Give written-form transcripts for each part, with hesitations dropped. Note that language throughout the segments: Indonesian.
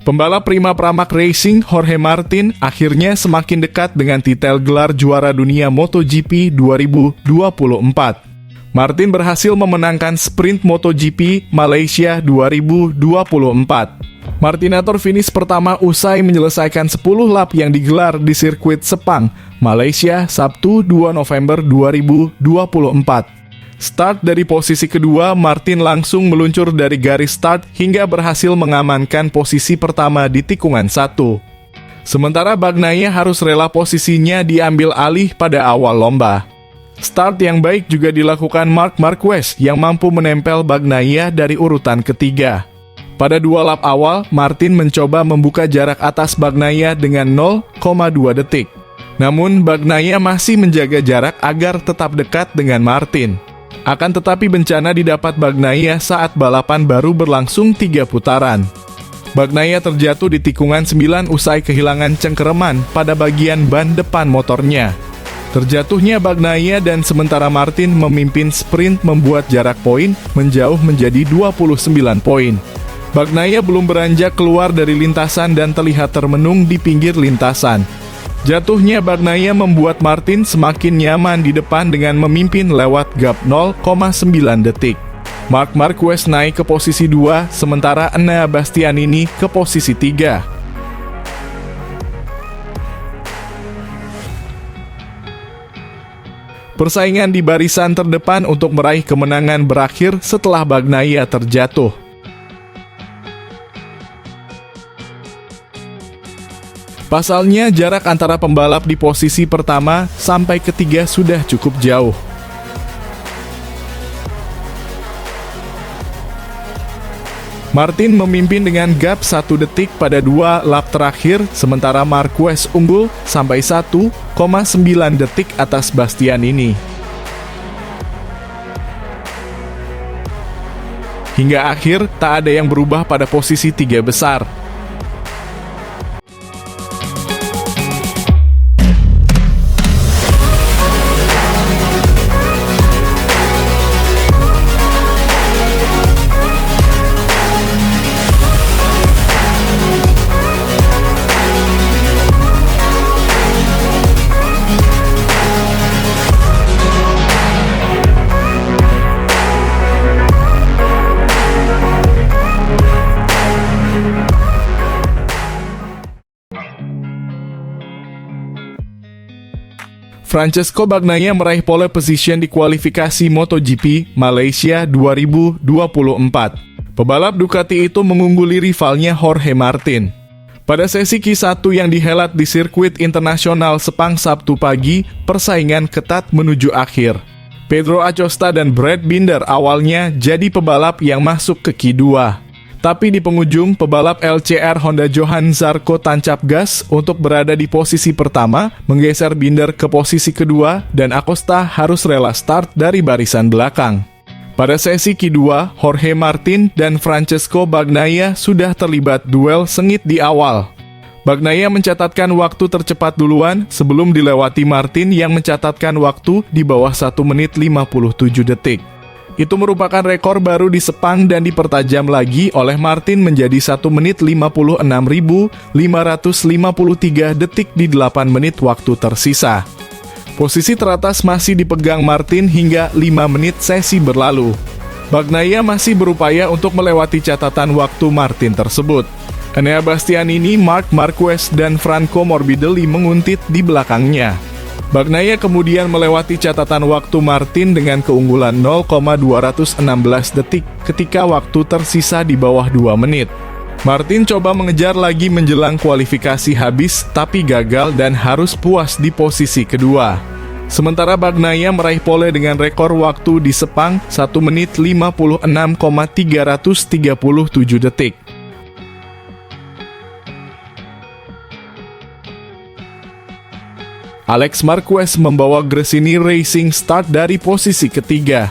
Pembalap Prima Pramac Racing Jorge Martin akhirnya semakin dekat dengan titel gelar juara dunia MotoGP 2024. Martin berhasil memenangkan sprint MotoGP Malaysia 2024. Martinator finish pertama usai menyelesaikan 10 lap yang digelar di sirkuit Sepang, Malaysia, Sabtu 2 November 2024. Start dari posisi kedua, Martin langsung meluncur dari garis start hingga berhasil mengamankan posisi pertama di tikungan 1. Sementara Bagnaia harus rela posisinya diambil alih pada awal lomba. Start yang baik juga dilakukan Marc Marquez yang mampu menempel Bagnaia dari urutan ketiga. Pada 2 lap awal, Martin mencoba membuka jarak atas Bagnaia dengan 0,2 detik. Namun, Bagnaia masih menjaga jarak agar tetap dekat dengan Martin. Akan tetapi bencana didapat Bagnaia saat balapan baru berlangsung 3 putaran. Bagnaia terjatuh di tikungan 9 usai kehilangan cengkereman pada bagian ban depan motornya. Terjatuhnya Bagnaia dan sementara Martin memimpin sprint membuat jarak poin menjauh menjadi 29 poin. Bagnaia belum beranjak keluar dari lintasan dan terlihat termenung di pinggir lintasan. Jatuhnya Bagnaia membuat Martin semakin nyaman di depan dengan memimpin lewat gap 0,9 detik. Marc Marquez naik ke posisi 2, sementara Enea Bastianini ke posisi 3. Persaingan di barisan terdepan untuk meraih kemenangan berakhir setelah Bagnaia terjatuh. Pasalnya, jarak antara pembalap di posisi pertama sampai ketiga sudah cukup jauh. Martin memimpin dengan gap 1 detik pada 2 lap terakhir, sementara Marquez unggul sampai 1,9 detik atas Bastianini. Hingga akhir, tak ada yang berubah pada posisi 3 besar. Francesco Bagnaia meraih pole position di kualifikasi MotoGP Malaysia 2024. Pebalap Ducati itu mengungguli rivalnya Jorge Martin. Pada sesi Q1 yang dihelat di sirkuit internasional Sepang Sabtu pagi, persaingan ketat menuju akhir. Pedro Acosta dan Brad Binder awalnya jadi pebalap yang masuk ke Q2. Tapi di penghujung, pebalap LCR Honda Johan Zarco tancap gas untuk berada di posisi pertama, menggeser Binder ke posisi kedua, dan Acosta harus rela start dari barisan belakang. Pada sesi Q2, Jorge Martin dan Francesco Bagnaia sudah terlibat duel sengit di awal. Bagnaia mencatatkan waktu tercepat duluan sebelum dilewati Martin yang mencatatkan waktu di bawah 1 menit 57 detik. Itu merupakan rekor baru di Sepang dan dipertajam lagi oleh Martin menjadi 1 menit 56.553 detik di 8 menit waktu tersisa. Posisi teratas masih dipegang Martin hingga 5 menit sesi berlalu. Bagnaia masih berupaya untuk melewati catatan waktu Martin tersebut. Enea Bastianini, Marc Marquez, dan Franco Morbidelli menguntit di belakangnya. Bagnaia kemudian melewati catatan waktu Martin dengan keunggulan 0,216 detik ketika waktu tersisa di bawah 2 menit. Martin coba mengejar lagi menjelang kualifikasi habis, tapi gagal dan harus puas di posisi kedua. Sementara Bagnaia meraih pole dengan rekor waktu di Sepang 1 menit 56,337 detik. Alex Marquez membawa Gresini Racing start dari posisi ketiga.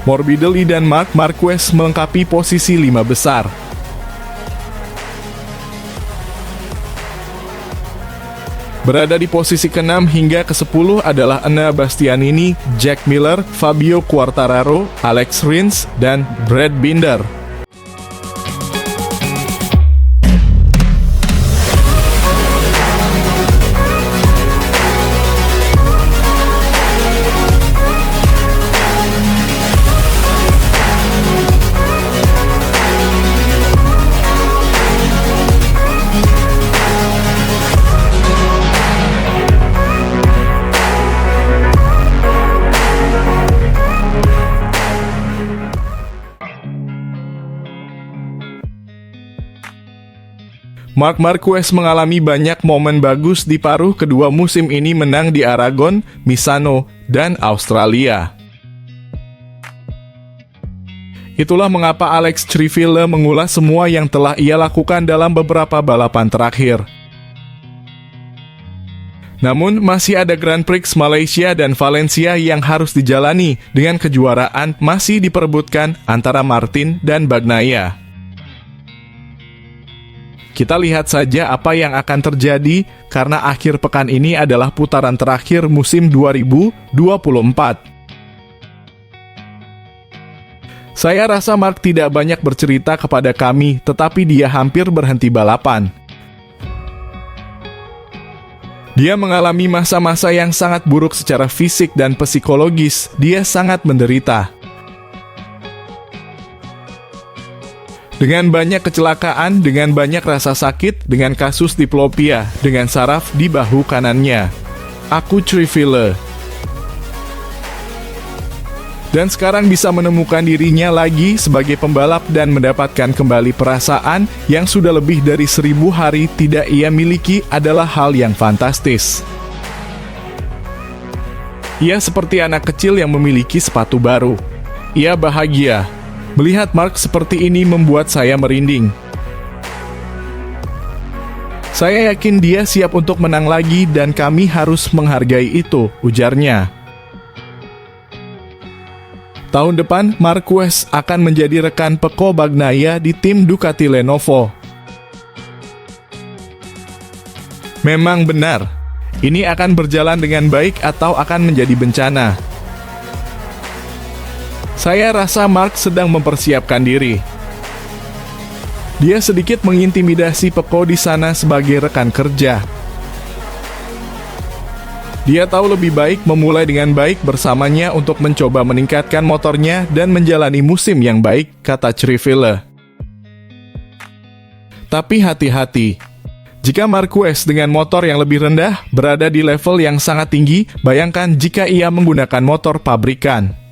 Morbidelli dan Marc Marquez melengkapi posisi 5 besar. Berada di posisi ke-6 hingga ke-10 adalah Enea Bastianini, Jack Miller, Fabio Quartararo, Alex Rins, dan Brad Binder. Marc Marquez mengalami banyak momen bagus di paruh kedua musim ini, menang di Aragon, Misano, dan Australia. Itulah mengapa Alex Criville mengulas semua yang telah ia lakukan dalam beberapa balapan terakhir. Namun, masih ada Grand Prix Malaysia dan Valencia yang harus dijalani, dengan kejuaraan masih diperebutkan antara Martin dan Bagnaia. Kita lihat saja apa yang akan terjadi karena akhir pekan ini adalah putaran terakhir musim 2024. Saya rasa Marc tidak banyak bercerita kepada kami, tetapi dia hampir berhenti balapan. Dia mengalami masa-masa yang sangat buruk secara fisik dan psikologis. Dia sangat menderita. Dengan banyak kecelakaan, dengan banyak rasa sakit, dengan kasus diplopia, dengan saraf di bahu kanannya. Aku Criville. Dan sekarang bisa menemukan dirinya lagi sebagai pembalap dan mendapatkan kembali perasaan yang sudah lebih dari 1000 hari tidak ia miliki adalah hal yang fantastis. Ia seperti anak kecil yang memiliki sepatu baru. Ia bahagia. Melihat Marc seperti ini membuat saya merinding. Saya yakin dia siap untuk menang lagi dan kami harus menghargai itu, ujarnya. Tahun depan, Marquez akan menjadi rekan Pecco Bagnaia di tim Ducati Lenovo. Memang benar, ini akan berjalan dengan baik atau akan menjadi bencana. Saya rasa Marc sedang mempersiapkan diri. Dia sedikit mengintimidasi Pecco di sana sebagai rekan kerja. Dia tahu lebih baik memulai dengan baik bersamanya untuk mencoba meningkatkan motornya dan menjalani musim yang baik, kata Criville. Tapi hati-hati. Jika Marquez dengan motor yang lebih rendah berada di level yang sangat tinggi, bayangkan jika ia menggunakan motor pabrikan.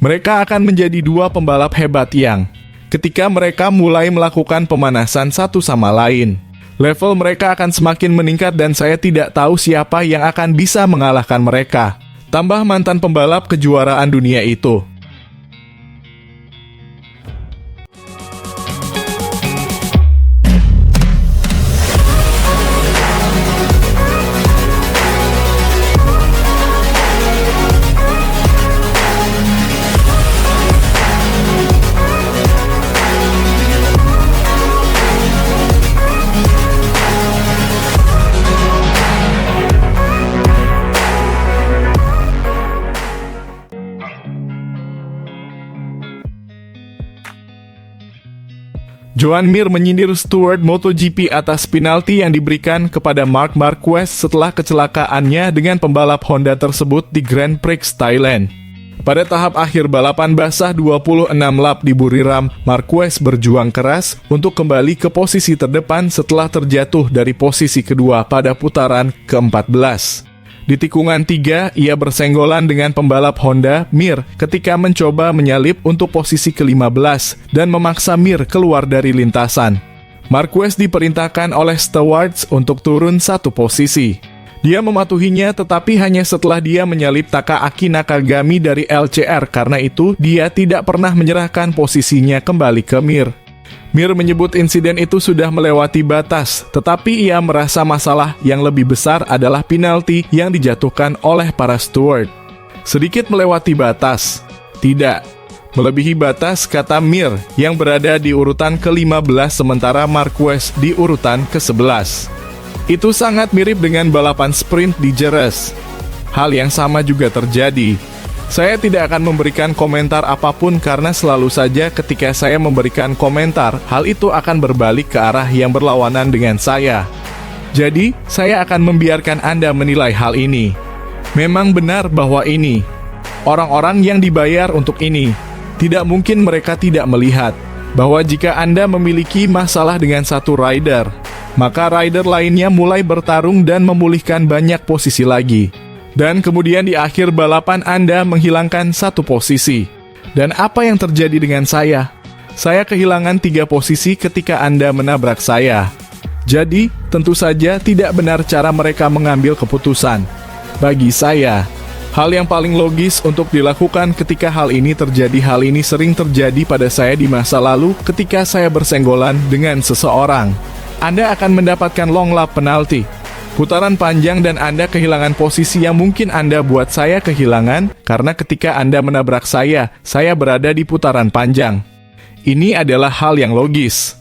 Mereka akan menjadi dua pembalap hebat yang, ketika mereka mulai melakukan pemanasan satu sama lain, level mereka akan semakin meningkat dan saya tidak tahu siapa yang akan bisa mengalahkan mereka. Tambah mantan pembalap kejuaraan dunia itu. Joan Mir menyindir steward MotoGP atas penalti yang diberikan kepada Marc Marquez setelah kecelakaannya dengan pembalap Honda tersebut di Grand Prix Thailand. Pada tahap akhir balapan basah 26 lap di Buriram, Marquez berjuang keras untuk kembali ke posisi terdepan setelah terjatuh dari posisi kedua pada putaran ke-14. Di tikungan 3, ia bersenggolan dengan pembalap Honda, Mir, ketika mencoba menyalip untuk posisi ke-15 dan memaksa Mir keluar dari lintasan. Marquez diperintahkan oleh stewards untuk turun satu posisi. Dia mematuhinya tetapi hanya setelah dia menyalip Takaaki Nakagami dari LCR, karena itu dia tidak pernah menyerahkan posisinya kembali ke Mir. Mir menyebut insiden itu sudah melewati batas, tetapi ia merasa masalah yang lebih besar adalah penalti yang dijatuhkan oleh para steward. Sedikit melewati batas? Tidak. melebihi batas kata Mir yang berada di urutan ke-15 sementara Marquez di urutan ke-11. Itu sangat mirip dengan balapan sprint di Jerez. Hal yang sama juga terjadi. Saya tidak akan memberikan komentar apapun karena selalu saja ketika saya memberikan komentar, hal itu akan berbalik ke arah yang berlawanan dengan saya. Jadi, saya akan membiarkan Anda menilai hal ini. Memang benar bahwa ini orang-orang yang dibayar untuk ini. Tidak mungkin mereka tidak melihat bahwa jika Anda memiliki masalah dengan satu rider, maka rider lainnya mulai bertarung dan memulihkan banyak posisi lagi. Dan kemudian di akhir balapan Anda menghilangkan satu posisi. Dan apa yang terjadi dengan saya? Saya kehilangan 3 posisi ketika Anda menabrak saya. Jadi, tentu saja tidak benar cara mereka mengambil keputusan. Bagi saya, hal yang paling logis untuk dilakukan ketika hal ini terjadi, hal ini sering terjadi pada saya di masa lalu ketika saya bersenggolan dengan seseorang. Anda akan mendapatkan long lap penalti, putaran panjang, dan Anda kehilangan posisi yang mungkin Anda buat saya kehilangan karena ketika Anda menabrak saya berada di putaran panjang. Ini adalah hal yang logis.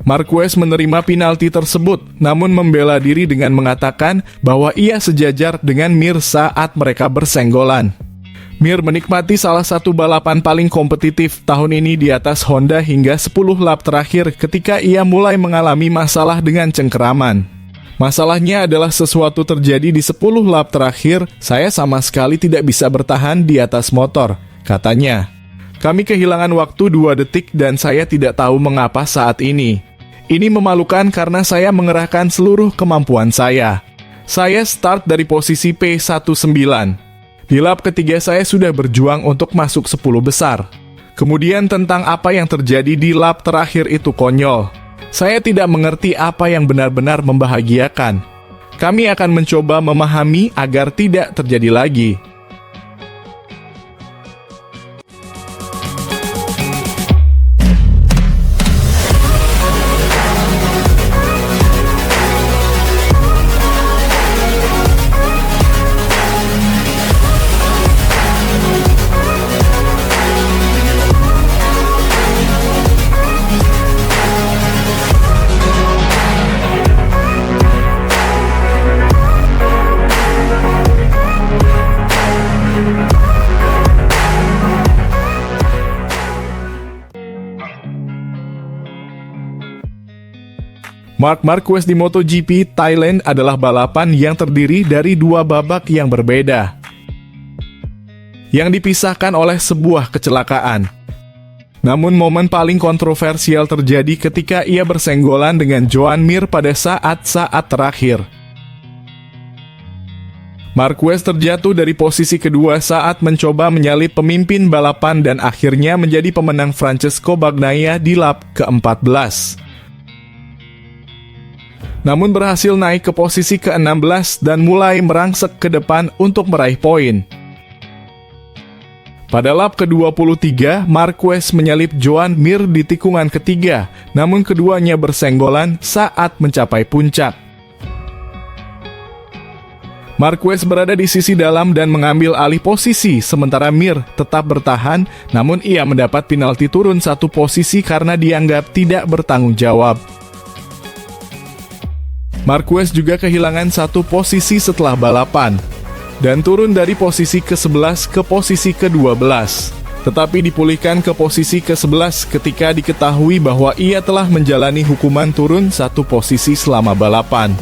Marquez menerima penalti tersebut, namun membela diri dengan mengatakan bahwa ia sejajar dengan Mir saat mereka bersenggolan. Mir menikmati salah satu balapan paling kompetitif tahun ini di atas Honda hingga 10 lap terakhir ketika ia mulai mengalami masalah dengan cengkeraman. Masalahnya adalah sesuatu terjadi di 10 lap terakhir, saya sama sekali tidak bisa bertahan di atas motor, katanya. Kami kehilangan waktu 2 detik dan saya tidak tahu mengapa saat ini. Ini memalukan karena saya mengerahkan seluruh kemampuan saya. Saya start dari posisi P19. Di lap ketiga saya sudah berjuang untuk masuk 10 besar. Kemudian tentang apa yang terjadi di lap terakhir itu konyol. Saya tidak mengerti apa yang benar-benar membahagiakan. Kami akan mencoba memahami agar tidak terjadi lagi. Marc Marquez di MotoGP Thailand adalah balapan yang terdiri dari 2 babak yang berbeda, yang dipisahkan oleh sebuah kecelakaan. Namun momen paling kontroversial terjadi ketika ia bersenggolan dengan Joan Mir pada saat-saat terakhir. Marquez terjatuh dari posisi kedua saat mencoba menyalip pemimpin balapan dan akhirnya menjadi pemenang Francesco Bagnaia di lap ke-14. Namun berhasil naik ke posisi ke-16 dan mulai merangsek ke depan untuk meraih poin. Pada lap ke-23, Marquez menyalip Joan Mir di tikungan ketiga, namun keduanya bersenggolan saat mencapai puncak. Marquez berada di sisi dalam dan mengambil alih posisi, sementara Mir tetap bertahan, namun ia mendapat penalti turun 1 posisi karena dianggap tidak bertanggung jawab. Marquez juga kehilangan 1 posisi setelah balapan, dan turun dari posisi ke-11 ke posisi ke-12. Tetapi dipulihkan ke posisi ke-11 ketika diketahui bahwa ia telah menjalani hukuman turun 1 posisi selama balapan.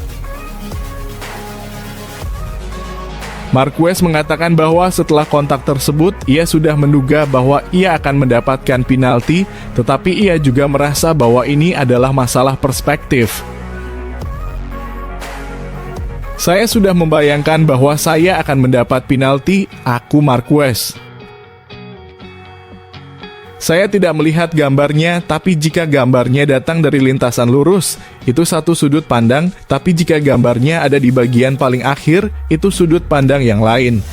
Marquez mengatakan bahwa setelah kontak tersebut, ia sudah menduga bahwa ia akan mendapatkan penalti, tetapi ia juga merasa bahwa ini adalah masalah perspektif. Saya sudah membayangkan bahwa saya akan mendapat penalti, aku Marquez. Saya tidak melihat gambarnya, tapi jika gambarnya datang dari lintasan lurus, itu satu sudut pandang, tapi jika gambarnya ada di bagian paling akhir, itu sudut pandang yang lain.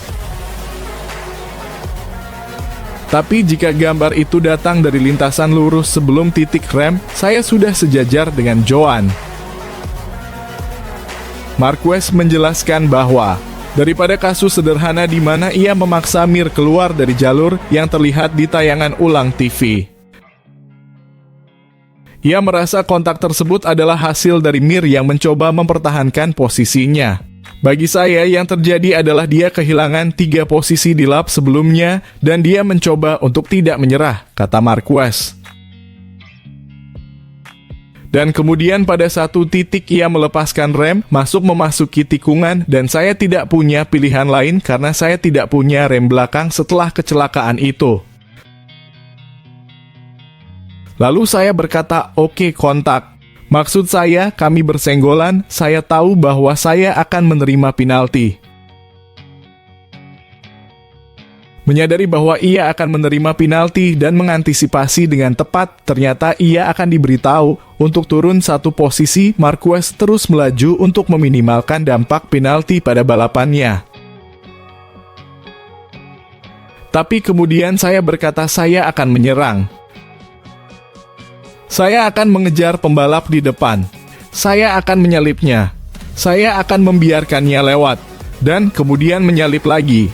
Tapi jika gambar itu datang dari lintasan lurus sebelum titik rem, saya sudah sejajar dengan Joan. Marquez menjelaskan bahwa daripada kasus sederhana di mana ia memaksa Mir keluar dari jalur yang terlihat di tayangan ulang TV. Ia merasa kontak tersebut adalah hasil dari Mir yang mencoba mempertahankan posisinya. Bagi saya, yang terjadi adalah dia kehilangan 3 posisi di lap sebelumnya dan dia mencoba untuk tidak menyerah, kata Marquez. Dan kemudian pada satu titik ia melepaskan rem, memasuki tikungan, dan saya tidak punya pilihan lain karena saya tidak punya rem belakang setelah kecelakaan itu. Lalu saya berkata, "Oke, kontak." Maksud saya, kami bersenggolan, saya tahu bahwa saya akan menerima penalti. Menyadari bahwa ia akan menerima penalti dan mengantisipasi dengan tepat, ternyata ia akan diberitahu untuk turun 1 posisi. Marquez terus melaju untuk meminimalkan dampak penalti pada balapannya. Tapi kemudian saya berkata saya akan menyerang. Saya akan mengejar pembalap di depan. Saya akan menyalipnya. Saya akan membiarkannya lewat. Dan kemudian menyalip lagi.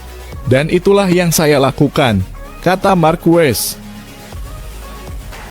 Dan itulah yang saya lakukan, kata Marquez.